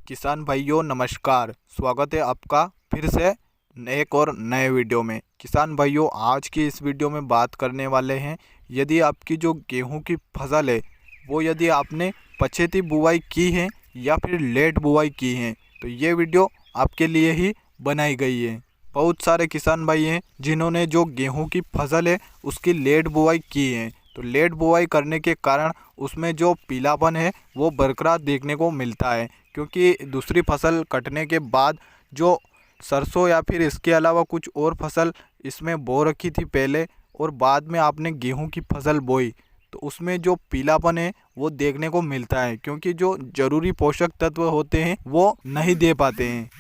किसान भाइयों नमस्कार। स्वागत है आपका फिर से एक और नए वीडियो में। किसान भाइयों आज की इस वीडियो में बात करने वाले हैं, यदि आपकी जो गेहूं की फसल है वो यदि आपने पछेती बुवाई की है या फिर लेट बुवाई की है तो ये वीडियो आपके लिए ही बनाई गई है। बहुत सारे किसान भाई हैं जिन्होंने जो गेहूं की फसल है उसकी लेट बुवाई की है, तो लेट बुवाई करने के कारण उसमें जो पीलापन है वो बरकरार देखने को मिलता है, क्योंकि दूसरी फसल कटने के बाद जो सरसों या फिर इसके अलावा कुछ और फसल इसमें बो रखी थी पहले और बाद में आपने गेहूं की फसल बोई तो उसमें जो पीलापन है वो देखने को मिलता है, क्योंकि जो ज़रूरी पोषक तत्व होते हैं वो नहीं दे पाते हैं।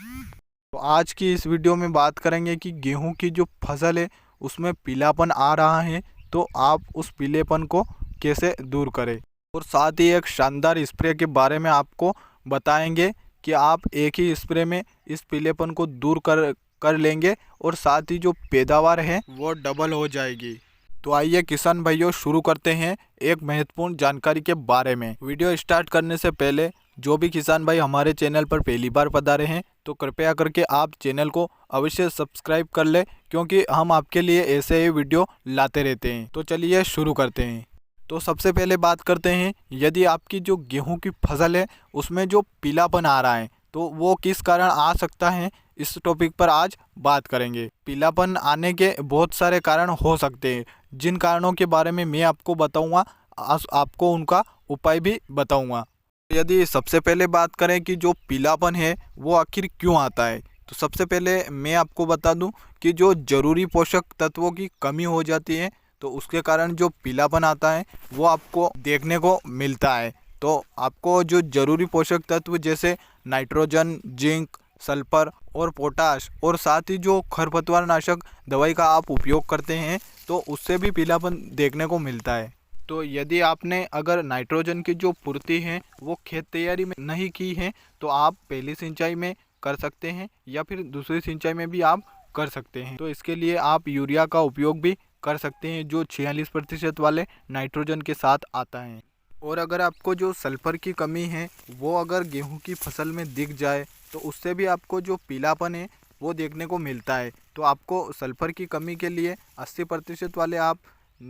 तो आज की इस वीडियो में बात करेंगे कि गेहूं की जो फसल है उसमें पीलापन आ रहा है तो आप उस पीलेपन को कैसे दूर करें, और साथ ही एक शानदार स्प्रे के बारे में आपको बताएंगे कि आप एक ही स्प्रे में इस पीलेपन को दूर कर लेंगे और साथ ही जो पैदावार है वो डबल हो जाएगी। तो आइए किसान भाइयों शुरू करते हैं एक महत्वपूर्ण जानकारी के बारे में। वीडियो स्टार्ट करने से पहले जो भी किसान भाई हमारे चैनल पर पहली बार पधारे हैं तो कृपया करके आप चैनल को अवश्य सब्सक्राइब कर ले, क्योंकि हम आपके लिए ऐसे ही वीडियो लाते रहते हैं। तो चलिए शुरू करते हैं। तो सबसे पहले बात करते हैं, यदि आपकी जो गेहूं की फसल है उसमें जो पीलापन आ रहा है तो वो किस कारण आ सकता है, इस टॉपिक पर आज बात करेंगे। पीलापन आने के बहुत सारे कारण हो सकते हैं, जिन कारणों के बारे में मैं आपको बताऊंगा, आपको उनका उपाय भी बताऊंगा। यदि सबसे पहले बात करें कि जो पीलापन है वो आखिर क्यों आता है, तो सबसे पहले मैं आपको बता दूं कि जो ज़रूरी पोषक तत्वों की कमी हो जाती है तो उसके कारण जो पीलापन आता है वो आपको देखने को मिलता है। तो आपको जो ज़रूरी पोषक तत्व जैसे नाइट्रोजन, जिंक, सल्फर और पोटाश और साथ ही जो खरपतवार नाशक दवाई का आप उपयोग करते हैं तो उससे भी पीलापन देखने को मिलता है। तो यदि आपने अगर नाइट्रोजन की जो पूर्ति है वो खेत तैयारी में नहीं की है तो आप पहली सिंचाई में कर सकते हैं या फिर दूसरी सिंचाई में भी आप कर सकते हैं। तो इसके लिए आप यूरिया का उपयोग भी कर सकते हैं जो 46% वाले नाइट्रोजन के साथ आता है। और अगर आपको जो सल्फर की कमी है वो अगर गेहूं की फसल में दिख जाए तो उससे भी आपको जो पीलापन है वो देखने को मिलता है। तो आपको सल्फर की कमी के लिए 80% वाले आप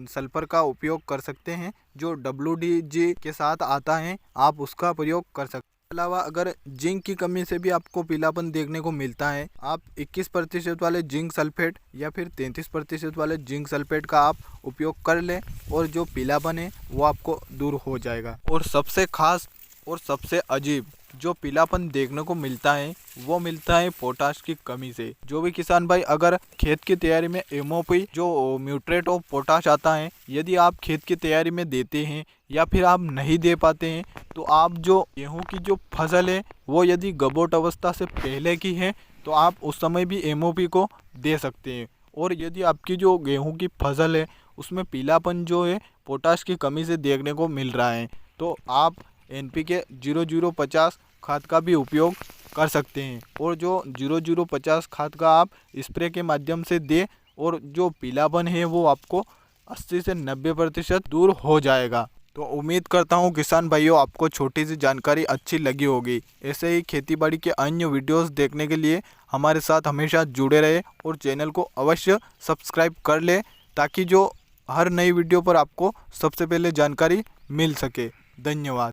सल्फर का उपयोग कर सकते हैं, जो WDG के साथ आता है आप उसका प्रयोग कर सकते हैं। अलावा अगर जिंक की कमी से भी आपको पीलापन देखने को मिलता है, आप 21% वाले जिंक सल्फेट या फिर 33% वाले जिंक सल्फेट का आप उपयोग कर लें और जो पीलापन है वो आपको दूर हो जाएगा। और सबसे खास और सबसे अजीब जो पीलापन देखने को मिलता है वो मिलता है पोटाश की कमी से। जो भी किसान भाई अगर खेत की तैयारी में MOP जो म्यूट्रेट ऑफ पोटाश आता है यदि आप खेत की तैयारी में देते हैं या फिर आप नहीं दे पाते हैं तो आप जो गेहूं की जो फसल है वो यदि गबोट अवस्था से पहले की है तो आप उस समय भी MOP को दे सकते हैं। और यदि आपकी जो गेहूं की फसल है उसमें पीलापन जो है पोटाश की कमी से देखने को मिल रहा है तो आप NPK 0050 खाद का भी उपयोग कर सकते हैं। और जो 0050 खाद का आप स्प्रे के माध्यम से दें और जो पीलापन है वो आपको 80 से 90% दूर हो जाएगा। तो उम्मीद करता हूँ किसान भाइयों आपको छोटी सी जानकारी अच्छी लगी होगी। ऐसे ही खेतीबाड़ी के अन्य वीडियोस देखने के लिए हमारे साथ हमेशा जुड़े रहे और चैनल को अवश्य सब्सक्राइब कर ले, ताकि जो हर नई वीडियो पर आपको सबसे पहले जानकारी मिल सके। धन्यवाद।